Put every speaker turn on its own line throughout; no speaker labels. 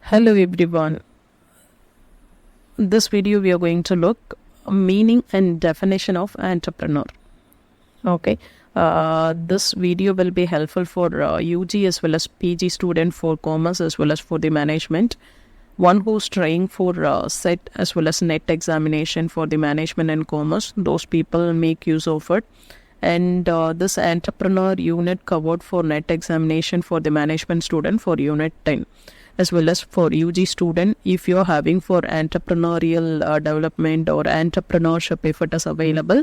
Hello everyone. This video we are going to look meaning and definition of entrepreneur. Okay. This video will be helpful for UG as well as PG student for commerce as well as for the management. One who's trying for SET as well as NET examination for the management and commerce. Those people make use of it. And this entrepreneur unit covered for NET examination for the management student for unit 10. As well as for UG student, if you're having for entrepreneurial development or entrepreneurship, if it is available,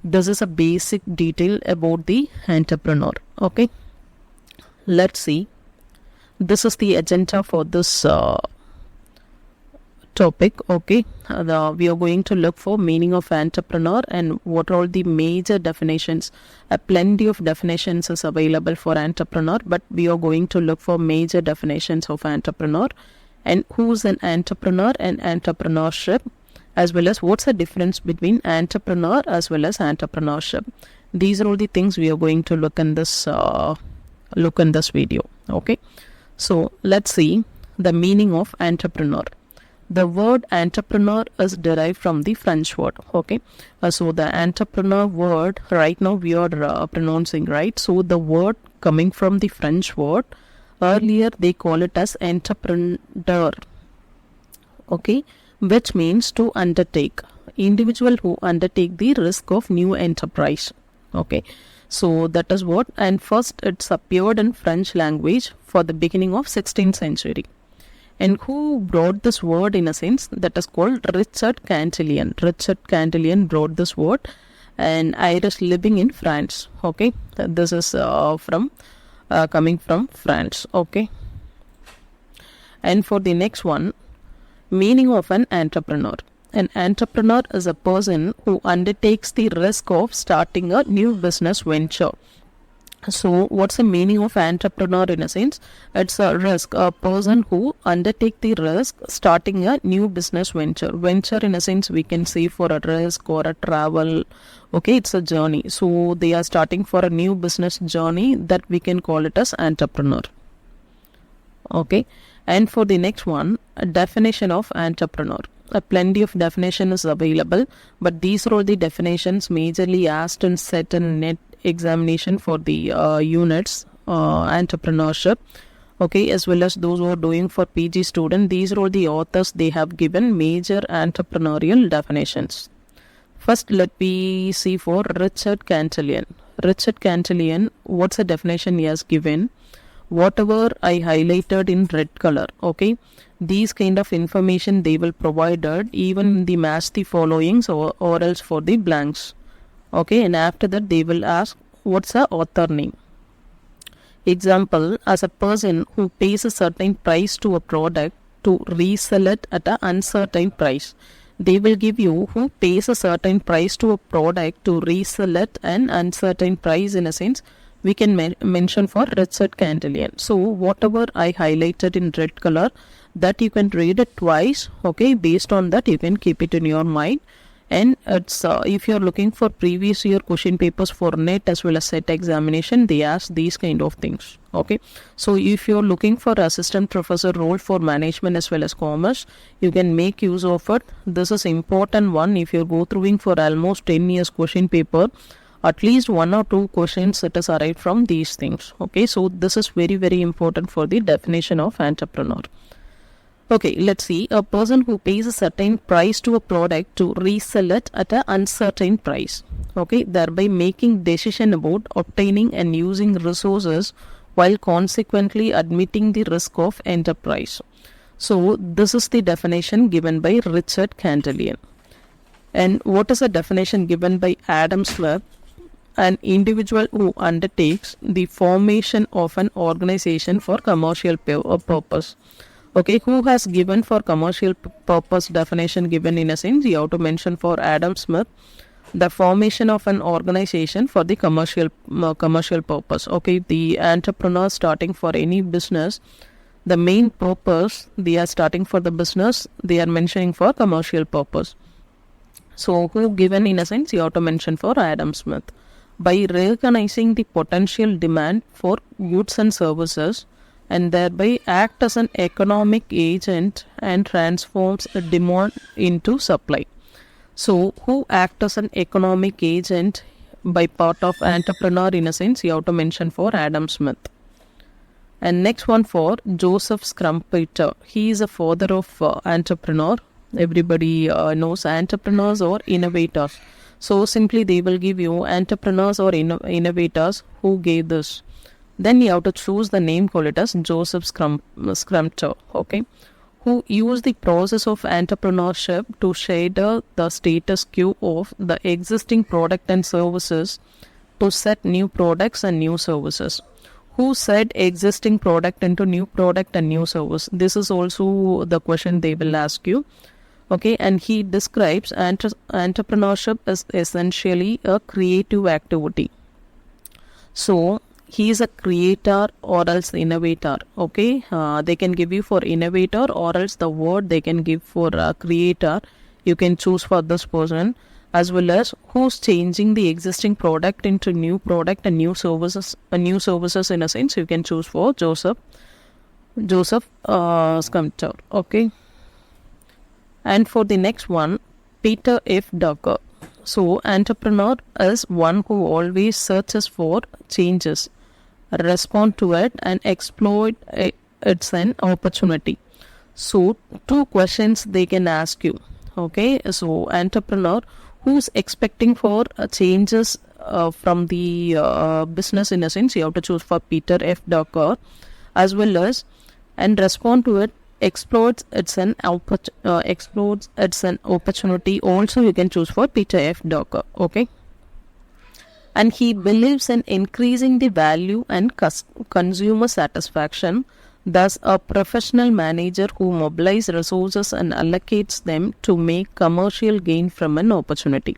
this is a basic detail about the entrepreneur. Okay, let's see. This is the agenda for this topic. Okay, we are going to look for meaning of entrepreneur and what are the major definitions. Plenty of definitions is available for entrepreneur, but we are going to look for major definitions of entrepreneur and who's an entrepreneur and entrepreneurship, as well as what's the difference between entrepreneur as well as entrepreneurship. These are all the things we are going to look in this video. Okay, so let's see the meaning of entrepreneur. The word entrepreneur is derived from the French word. Okay, so the entrepreneur word right now we are pronouncing right. So the word coming from the French word, earlier they call it as entrepreneur. Okay, which means to undertake. Individual who undertake the risk of new enterprise. Okay, so that is what, and first it's appeared in French language for the beginning of 16th century. And who brought this word in a sense, that is called Richard Cantillon. Richard Cantillon brought this word, and Irish living in France. Okay, this is coming from France. Okay, and for the next one, meaning of an entrepreneur. An entrepreneur is a person who undertakes the risk of starting a new business venture. So what's the meaning of entrepreneur in a sense? It's a risk, a person who undertake the risk starting a new business venture. Venture in a sense we can say for a risk or a travel. Okay, it's a journey. So they are starting for a new business journey, that we can call it as entrepreneur. Okay, and for the next one, a definition of entrepreneur. Plenty of definition is available, but these are all the definitions majorly asked in SET and NET examination for the units entrepreneurship. Okay, as well as those who are doing for PG student, these are all the authors, they have given major entrepreneurial definitions. First, let me see for Richard Cantillon. Richard Cantillon, what's the definition he has given? Whatever I highlighted in red color, okay, these kind of information they will provide even in the match the followings or else for the blanks. Okay, and after that they will ask what's the author name. Example, as a person who pays a certain price to a product to resell it at an uncertain price. They will give you who pays a certain price to a product to resell it an uncertain price. In a sense we can mention for Richard Cantillon. So whatever I highlighted in red color, that you can read it twice. Okay, based on that you can keep it in your mind. And it's if you're looking for previous year question papers for NET as well as SET examination, they ask these kind of things. Okay, so if you're looking for assistant professor role for management as well as commerce, you can make use of it. This is important one. If you're go through for almost 10 years question paper, at least 1 or 2 questions that is arrived from these things. Okay, so this is very, very important for the definition of entrepreneur. Okay, let's see. A person who pays a certain price to a product to resell it at an uncertain price. Okay, thereby making decision about obtaining and using resources while consequently admitting the risk of enterprise. So this is the definition given by Richard Cantillon. And what is the definition given by Adam Smith? An individual who undertakes the formation of an organization for commercial purpose. Okay, who has given for commercial purpose definition given in a sense, you have to mention for Adam Smith, the formation of an organization for the commercial purpose. Okay, the entrepreneur starting for any business, the main purpose they are starting for the business, they are mentioning for commercial purpose. So who given in a sense, you have to mention for Adam Smith. By recognizing the potential demand for goods and services and thereby act as an economic agent and transforms a demand into supply. So, who act as an economic agent by part of entrepreneur in a sense, you have to mention for Adam Smith. And next one for Joseph Schumpeter. He is a father of entrepreneur. Everybody knows entrepreneurs or innovators. So simply they will give you entrepreneurs or innovators who gave this. Then you have to choose the name, call it as Joseph Schumpeter, okay, who used the process of entrepreneurship to shader the status quo of the existing product and services to set new products and new services. Who set existing product into new product and new service? This is also the question they will ask you. Okay, and he describes entrepreneurship as essentially a creative activity. So, he is a creator or else innovator. Okay, they can give you for innovator or else the word they can give for creator. You can choose for this person, as well as who's changing the existing product into new product and new services. New services in a sense, you can choose for Joseph Schumpeter. Okay, and for the next one, Peter F. Drucker. So, entrepreneur is one who always searches for changes, respond to it, and exploit it's an opportunity. So, two questions they can ask you. Okay, so entrepreneur who's expecting for changes from the business in a sense, you have to choose for Peter F. Drucker, as well as and respond to it, exploits it's an opportunity. Also, you can choose for Peter F. Drucker. Okay, and he believes in increasing the value and consumer satisfaction. Thus, a professional manager who mobilizes resources and allocates them to make commercial gain from an opportunity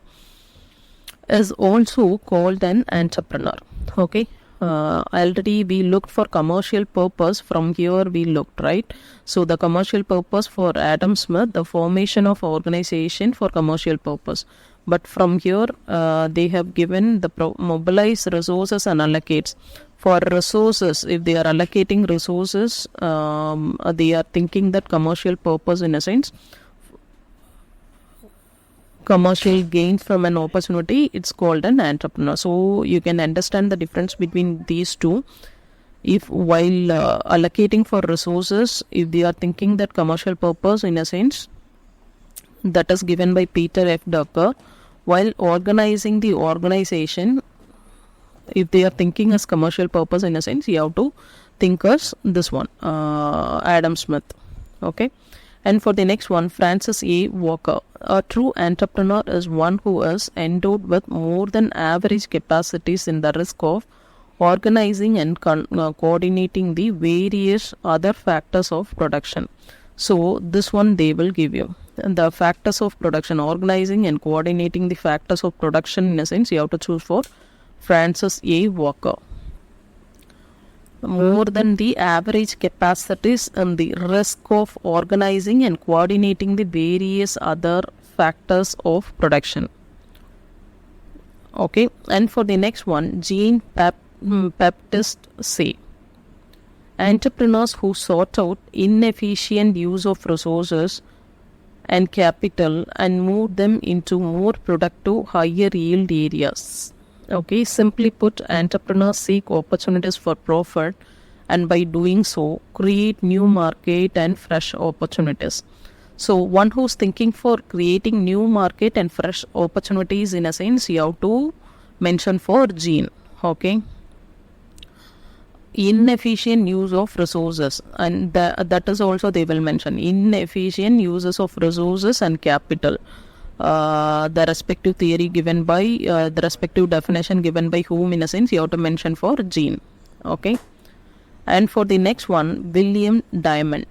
is also called an entrepreneur. Okay, already we looked for commercial purpose. From here we looked, right? So the commercial purpose for Adam Smith, the formation of organization for commercial purpose. But from here they have given the mobilize resources and allocates. For resources, if they are allocating resources, they are thinking that commercial purpose in a sense, commercial gain from an opportunity, it's called an entrepreneur. So you can understand the difference between these two. If while allocating for resources, if they are thinking that commercial purpose in a sense, that is given by Peter F. Drucker, while organizing the organization, if they are thinking as commercial purpose in a sense, you have to think as this one, Adam Smith. Okay, and for the next one, Francis A. Walker. A true entrepreneur is one who is endowed with more than average capacities in the risk of organizing and coordinating the various other factors of production. So this one they will give you. And the factors of production, organizing and coordinating the factors of production in a sense, you have to choose for Francis A. Walker. More than the average capacities and the risk of organizing and coordinating the various other factors of production. Okay, and for the next one, Jean-Baptiste Say. Entrepreneurs who sort out inefficient use of resources and capital and move them into more productive, higher yield areas. Okay, simply put, entrepreneurs seek opportunities for profit and by doing so, create new market and fresh opportunities. So, one who's thinking for creating new market and fresh opportunities in a sense, you have to mention for Jean. Okay. Inefficient use of resources, and that is also they will mention inefficient uses of resources and capital. The respective theory given by the respective definition given by whom in a sense you have to mention for Jean. Okay, and for the next one, William Diamond.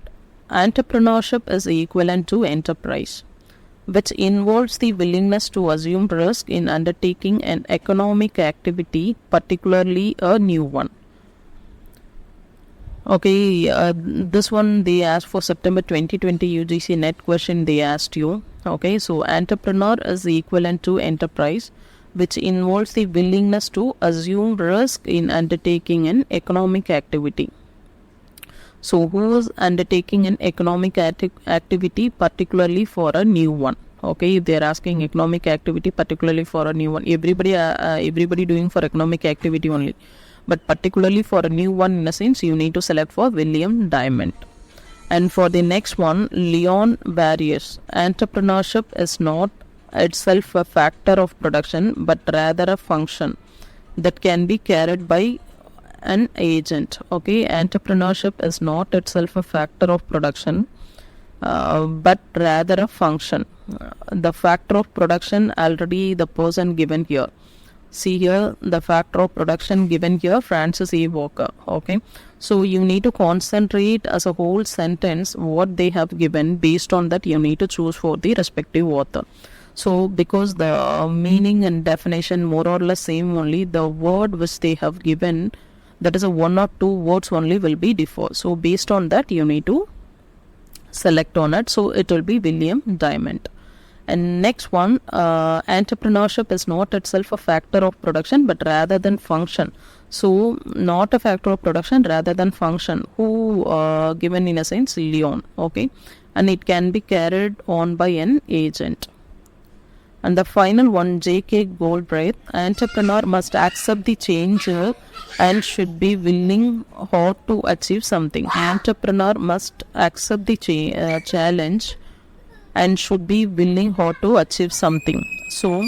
Entrepreneurship is equivalent to enterprise, which involves the willingness to assume risk in undertaking an economic activity, particularly a new one. Okay, this one they asked for September 2020 UGC net question they asked you. Okay, so entrepreneur is equivalent to enterprise, which involves the willingness to assume risk in undertaking an economic activity. So who is undertaking an economic activity, particularly for a new one? Okay, if they are asking economic activity particularly for a new one, everybody doing for economic activity only, but particularly for a new one, in a sense, you need to select for William Diamond. And for the next one, Leon Barriers, entrepreneurship is not itself a factor of production but rather a function that can be carried by an agent. Okay, entrepreneurship is not itself a factor of production but rather a function. The factor of production already the person given here. See here, the factor of production given here, Francis E. Walker. Okay, so you need to concentrate as a whole sentence what they have given. Based on that, you need to choose for the respective author. So because the meaning and definition more or less same only, the word which they have given, that is a one or two words only, will be differ. So based on that, you need to select on it. So it will be William Diamond. And next one, entrepreneurship is not itself a factor of production but rather than function. So not a factor of production, rather than function. Who given in a sense, Leon. Okay, and it can be carried on by an agent. And the final one, J.K. Galbraith, entrepreneur must accept the change and should be willing how to achieve something. Entrepreneur must accept the challenge and should be willing how to achieve something. So,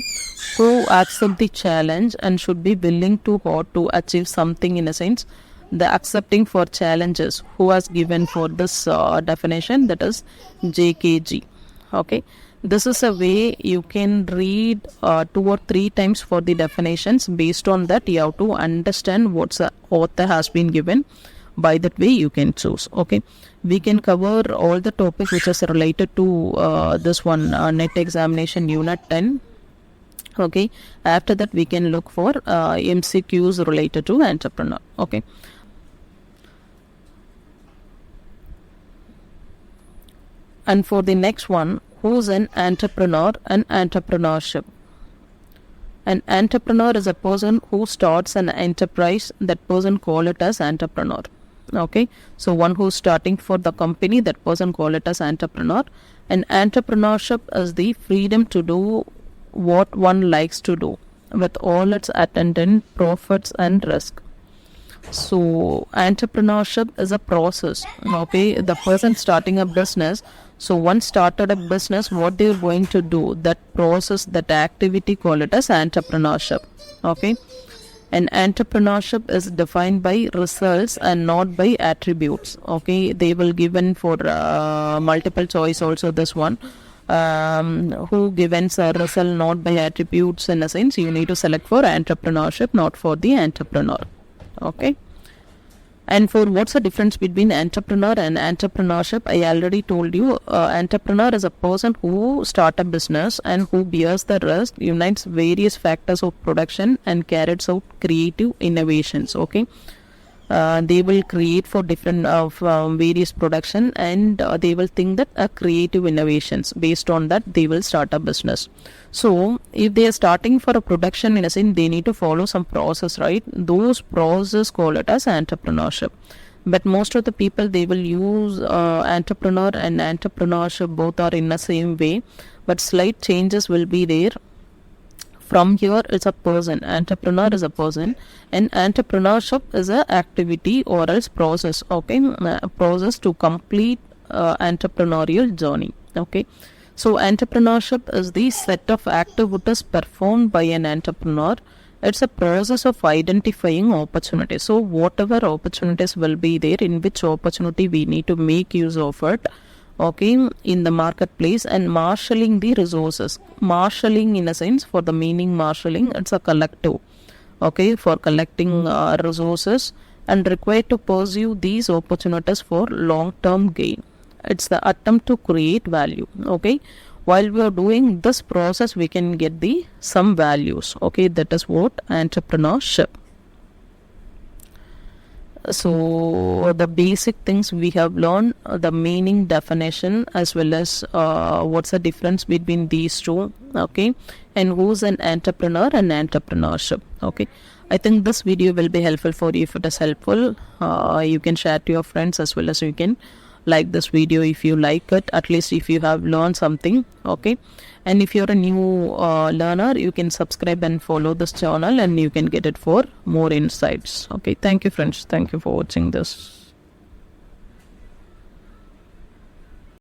who accept the challenge and should be willing to how to achieve something, in a sense, the accepting for challenges. Who has given for this definition? That is JKG. Okay. This is a way you can read 2 or 3 times for the definitions. Based on that, you have to understand what the author has been given. By that way, you can choose. Okay, we can cover all the topics which is related to this one, net examination unit 10. Okay, after that we can look for MCQs related to entrepreneur. Okay. And for the next one, who's an entrepreneur and entrepreneurship? An entrepreneur is a person who starts an enterprise. That person call it as entrepreneur. Okay, so one who's starting for the company, that person call it as entrepreneur. And entrepreneurship is the freedom to do what one likes to do with all its attendant profits and risk. So entrepreneurship is a process. Okay, the person starting a business, so once started a business, what they're going to do, that process, that activity, call it as entrepreneurship. Okay, and entrepreneurship is defined by results and not by attributes. Okay, they will given for multiple choice also this one. Who given a result not by attributes, in a sense, you need to select for entrepreneurship, not for the entrepreneur. Okay. And for what's the difference between entrepreneur and entrepreneurship, I already told you. Entrepreneur is a person who start a business and who bears the risk, unites various factors of production and carries out creative innovations. Okay, they will create for different various production, and they will think that creative innovations. Based on that, they will start a business. So if they are starting for a production, in a sense, they need to follow some process, right? Those process call it as entrepreneurship. But most of the people, they will use entrepreneur and entrepreneurship, both are in the same way, but slight changes will be there. From here, it's a person. Entrepreneur is a person, and entrepreneurship is a activity or else process. Okay, process to complete entrepreneurial journey. Okay, so entrepreneurship is the set of activities performed by an entrepreneur. It's a process of identifying opportunities. So whatever opportunities will be there, in which opportunity we need to make use of it. Okay, in the marketplace, and marshalling the resources. Marshalling, in a sense, for the meaning marshalling, it's a collective. Okay, for collecting resources and required to pursue these opportunities for long-term gain. It's the attempt to create value. Okay, while we are doing this process, we can get some values. Okay, that is what entrepreneurship. So the basic things we have learned, the meaning, definition, as well as what's the difference between these two. Okay, and who's an entrepreneur and entrepreneurship. Okay, I think this video will be helpful for you. If it is helpful, you can share to your friends, as well as you can like this video if you like it, at least if you have learned something. Okay, and if you're a new learner, you can subscribe and follow this channel, and you can get it for more insights. Okay, thank you friends, thank you for watching this.